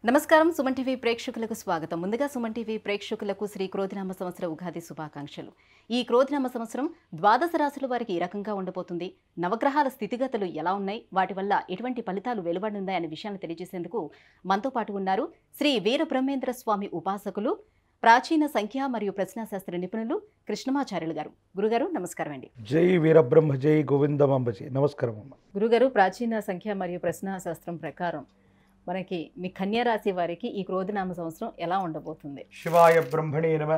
నమస్కారం సుమన్ టీవీ ప్రేక్షకులకు స్వాగతం. ముందుగా సుమన్ టీవీ ప్రేక్షకులకు శ్రీ క్రోధినామ సంవత్సర ఉగాది శుభాకాంక్షలు. ఈ క్రోధినామ సంవత్సరం ద్వాదశ రాశుల వారికి ఈ రకంగా ఉండబోతుంది. నవగ్రహాల స్థితిగతులు ఎలా ఉన్నాయి, వాటి వల్ల ఎటువంటి ఫలితాలు వెలువడున్నాయి అనే విషయాన్ని తెలియజేసేందుకు మనతో పాటు ఉన్నారు శ్రీ వీరబ్రహ్మేంద్ర స్వామి ఉపాసకులు, ప్రాచీన సంఖ్య మరియు ప్రశ్నాశాస్త్ర నిపుణులు కృష్ణమాచార్యులు గారు. గురుగారు నమస్కారం అండి. జై వీరబ్రహ్మ జై గోవిందమాంబజీ. నమస్కారం అమ్మ. గురుగారు, ప్రాచీన సంఖ్య మరియు ప్రశ్నాశాస్త్రం ప్రకారం మనకి మీ కన్యా రాశి వారికి ఈ క్రోధినామ సంవత్సరం ఎలా ఉండబోతుంది? శివాయ బ్రహ్మణే నమ,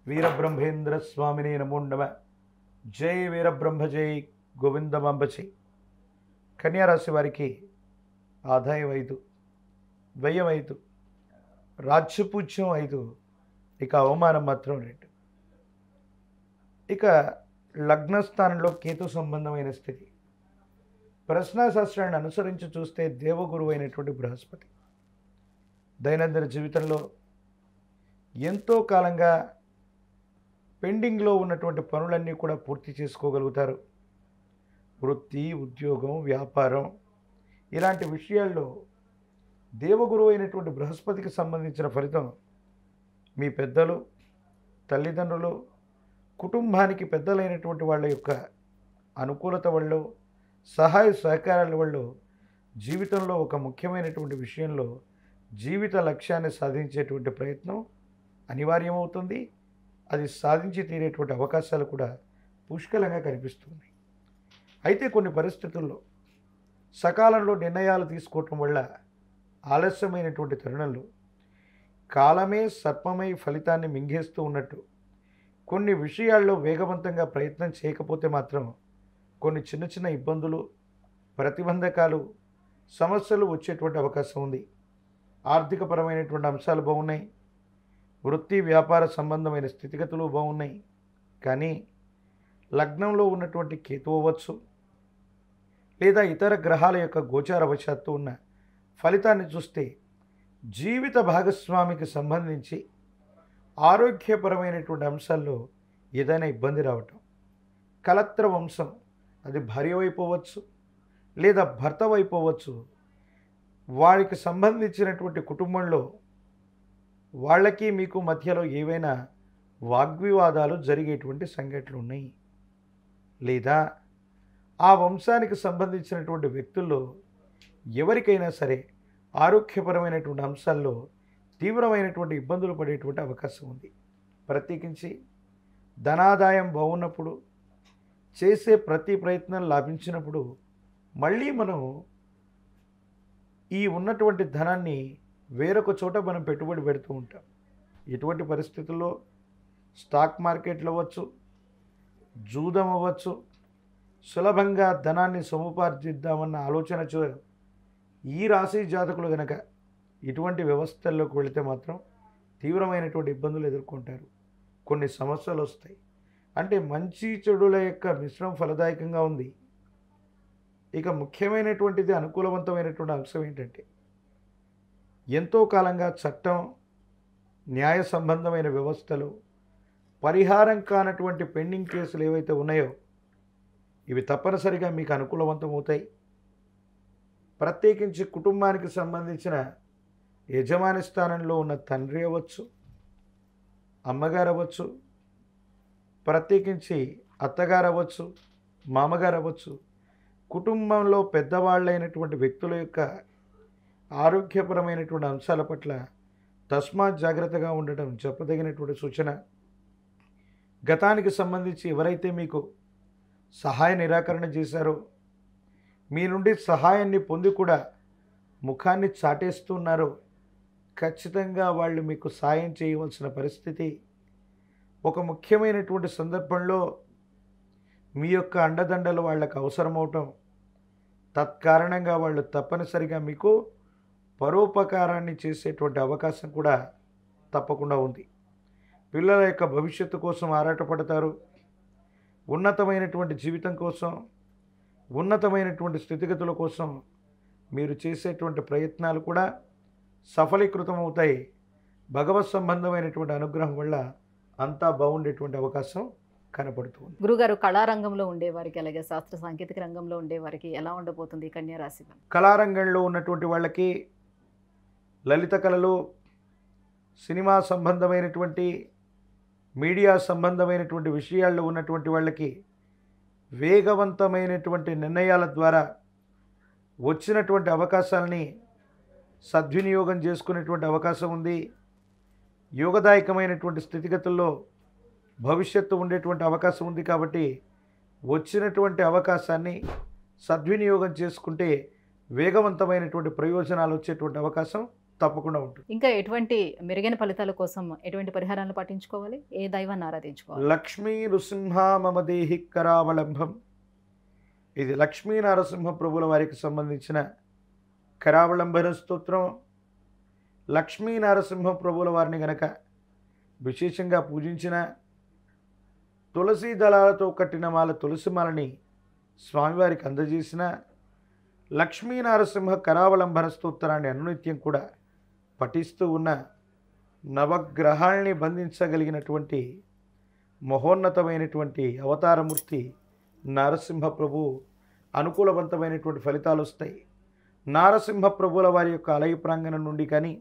వీరబ్రహ్మేంద్ర స్వామినే నమో నమ. జై వీరబ్రహ్మ జై గోవిందమాంబజీ. కన్యారాశి వారికి ఆదాయం 5, వ్యయం 5, రాజ్యపూజ్యం 5, ఇక అవమానం మాత్రం 2. ఇక లగ్నస్థానంలో కేతు సంబంధమైన స్థితి. ప్రశ్నాశాస్త్రాన్ని అనుసరించి చూస్తే దేవగురువు అయినటువంటి బృహస్పతి దైనందిన జీవితంలో ఎంతో కాలంగా పెండింగ్లో ఉన్నటువంటి పనులన్నీ కూడా పూర్తి చేసుకోగలుగుతారు. వృత్తి, ఉద్యోగం, వ్యాపారం ఇలాంటి విషయాల్లో దేవగురువు అయినటువంటి బృహస్పతికి సంబంధించిన ఫలితం మీ పెద్దలు, తల్లిదండ్రులు, కుటుంబానికి పెద్దలైనటువంటి వాళ్ళ యొక్క అనుకూలత వల్ల, సహాయ సహకారాల వల్ల జీవితంలో ఒక ముఖ్యమైనటువంటి విషయంలో జీవిత లక్ష్యాన్ని సాధించేటువంటి ప్రయత్నం అనివార్యమవుతుంది. అది సాధించి తీరేటువంటి అవకాశాలు కూడా పుష్కలంగా కనిపిస్తుంది. అయితే కొన్ని పరిస్థితుల్లో సకాలంలో నిర్ణయాలు తీసుకోవటం వల్ల ఆలస్యమైనటువంటి తరుణంలో కాలమే సర్పమై ఫలితాన్ని మింగేస్తూ ఉన్నట్టు కొన్ని విషయాల్లో వేగవంతంగా ప్రయత్నం చేయకపోతే మాత్రం కొన్ని చిన్న చిన్న ఇబ్బందులు, ప్రతిబంధకాలు, సమస్యలు వచ్చేటువంటి అవకాశం ఉంది. ఆర్థికపరమైనటువంటి అంశాలు బాగున్నాయి, వృత్తి వ్యాపార సంబంధమైన స్థితిగతులు బాగున్నాయి. కానీ లగ్నంలో ఉన్నటువంటి కేతు అవ్వచ్చు, లేదా ఇతర గ్రహాల యొక్క గోచార వశాత్తు ఉన్న ఫలితాన్ని చూస్తే జీవిత భాగస్వామికి సంబంధించి ఆరోగ్యపరమైనటువంటి అంశాల్లో ఏదైనా ఇబ్బంది రావటం, కలత్ర వంశం, అది భార్య వైపోవచ్చు లేదా భర్త వైపోవచ్చు, వారికి సంబంధించినటువంటి కుటుంబంలో వాళ్ళకి మీకు మధ్యలో ఏవైనా వాగ్వివాదాలు జరిగేటువంటి సంఘటనలు ఉన్నాయి. లేదా ఆ వంశానికి సంబంధించినటువంటి వ్యక్తుల్లో ఎవరికైనా సరే ఆరోగ్యపరమైనటువంటి అంశాల్లో తీవ్రమైనటువంటి ఇబ్బందులు పడేటువంటి అవకాశం ఉంది. ప్రత్యేకించి ధనాదాయం బాగున్నప్పుడు, చేసే ప్రతి ప్రయత్నం లాభించినప్పుడు మళ్ళీ మనం ఈ ఉన్నటువంటి ధనాన్ని వేరొక చోట మనం పెట్టుబడి పెడుతూ ఉంటాం. ఇటువంటి పరిస్థితుల్లో స్టాక్ మార్కెట్లు అవ్వచ్చు, జూదం అవ్వచ్చు, సులభంగా ధనాన్ని సముపార్జిద్దామన్న ఆలోచన ఈ రాశి జాతకులు కనుక ఇటువంటి వ్యవస్థల్లోకి వెళితే మాత్రం తీవ్రమైనటువంటి ఇబ్బందులు ఎదుర్కొంటారు. కొన్ని సమస్యలు వస్తాయి. అంటే మంచి చెడుల యొక్క మిశ్రమం ఫలదాయకంగా ఉంది. ఇక ముఖ్యమైనటువంటిది, అనుకూలవంతమైనటువంటి అంశం ఏంటంటే ఎంతో కాలంగా చట్టం, న్యాయ సంబంధమైన వ్యవస్థలు, పరిహారం కానటువంటి పెండింగ్ కేసులు ఏవైతే ఉన్నాయో ఇవి తప్పనిసరిగా మీకు అనుకూలవంతమవుతాయి. ప్రత్యేకించి కుటుంబానికి సంబంధించిన యజమాని స్థానంలో ఉన్న తండ్రి అవ్వచ్చు, అమ్మగారు అవ్వచ్చు, ప్రత్యేకించి అత్తగారు అవ్వచ్చు, మామగారు అవ్వచ్చు, కుటుంబంలో పెద్దవాళ్ళైనటువంటి వ్యక్తుల యొక్క ఆరోగ్యపరమైనటువంటి అంశాల పట్ల తస్మాత్ జాగ్రత్తగా ఉండటం చెప్పదగినటువంటి సూచన. గతానికి సంబంధించి ఎవరైతే మీకు సహాయ నిరాకరణ చేశారో, మీ నుండి సహాయాన్ని పొంది కూడా ముఖాన్ని చాటేస్తున్నారో, ఖచ్చితంగా వాళ్ళు మీకు సాయం చేయవలసిన పరిస్థితి. ఒక ముఖ్యమైనటువంటి సందర్భంలో మీ యొక్క అండదండలు వాళ్ళకు అవసరమవటం, తత్కారణంగా వాళ్ళు తప్పనిసరిగా మీకు పరోపకారాన్ని చేసేటువంటి అవకాశం కూడా తప్పకుండా ఉంది. పిల్లల యొక్క భవిష్యత్తు కోసం ఆరాటపడతారు. ఉన్నతమైనటువంటి జీవితం కోసం, ఉన్నతమైనటువంటి స్థితిగతుల కోసం మీరు చేసేటువంటి ప్రయత్నాలు కూడా సఫలీకృతం అవుతాయి. భగవత్ సంబంధమైనటువంటి అనుగ్రహం వల్ల అంతా బాగుండేటువంటి అవకాశం కనపడుతుంది. గురుగారు, కళారంగంలో ఉండేవారికి అలాగే శాస్త్ర సాంకేతిక రంగంలో ఉండేవారికి ఎలా ఉండబోతుంది కన్యా రాశి? కళారంగంలో ఉన్నటువంటి వాళ్ళకి లలిత కళలు, సినిమా సంబంధమైనటువంటి, మీడియా సంబంధమైనటువంటి విషయాల్లో ఉన్నటువంటి వాళ్ళకి వేగవంతమైనటువంటి నిర్ణయాల ద్వారా వచ్చినటువంటి అవకాశాలని సద్వినియోగం చేసుకునేటువంటి అవకాశం ఉంది. యోగదాయకమైనటువంటి స్థితిగతుల్లో భవిష్యత్తు ఉండేటువంటి అవకాశం ఉంది. కాబట్టి వచ్చినటువంటి అవకాశాన్ని సద్వినియోగం చేసుకుంటే వేగవంతమైనటువంటి ప్రయోజనాలు వచ్చేటువంటి అవకాశం తప్పకుండా ఉంటుంది. ఇంకా ఎటువంటి మెరుగైన ఫలితాల కోసం ఎటువంటి పరిహారాలను పాటించుకోవాలి? ఏ దైవాన్ని ఆరాధించుకోవాలి? లక్ష్మీ నృసింహ మమ దేహి కరావలంబం. ఇది లక్ష్మీ నరసింహ ప్రభుల వారికి సంబంధించిన కరావలంబన స్తోత్రం. లక్ష్మీ నరసింహ ప్రభుల వారిని గనక విశేషంగా పూజించిన, తులసి దళాలతో కట్టిన మాల తులసిమాలని స్వామివారికి అందజేసిన, లక్ష్మీ నరసింహ కరావలంబన స్తోత్రాన్ని అనునిత్యం కూడా పఠిస్తూ ఉన్న, నవగ్రహాల్ని బంధించగలిగినటువంటి మహోన్నతమైనటువంటి అవతారమూర్తి నరసింహ ప్రభు అనుకూలవంతమైనటువంటి ఫలితాలు వస్తాయి. నారసింహ ప్రభుల వారి యొక్క ఆలయ ప్రాంగణం నుండి కానీ,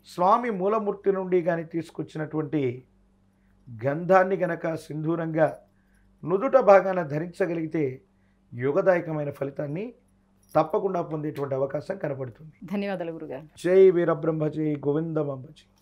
స్వామి మూలమూర్తి నుండి కానీ తీసుకొచ్చినటువంటి గంధాన్ని గనక సింధూరంగా నుదుట భాగాన ధరించగలిగితే యోగదాయకమైన ఫలితాన్ని తప్పకుండా పొందేటువంటి అవకాశం కనపడుతుంది. ధన్యవాదాలు గురుగారు. జై వీరబ్రహ్మ, జై గోవిందమాంబ.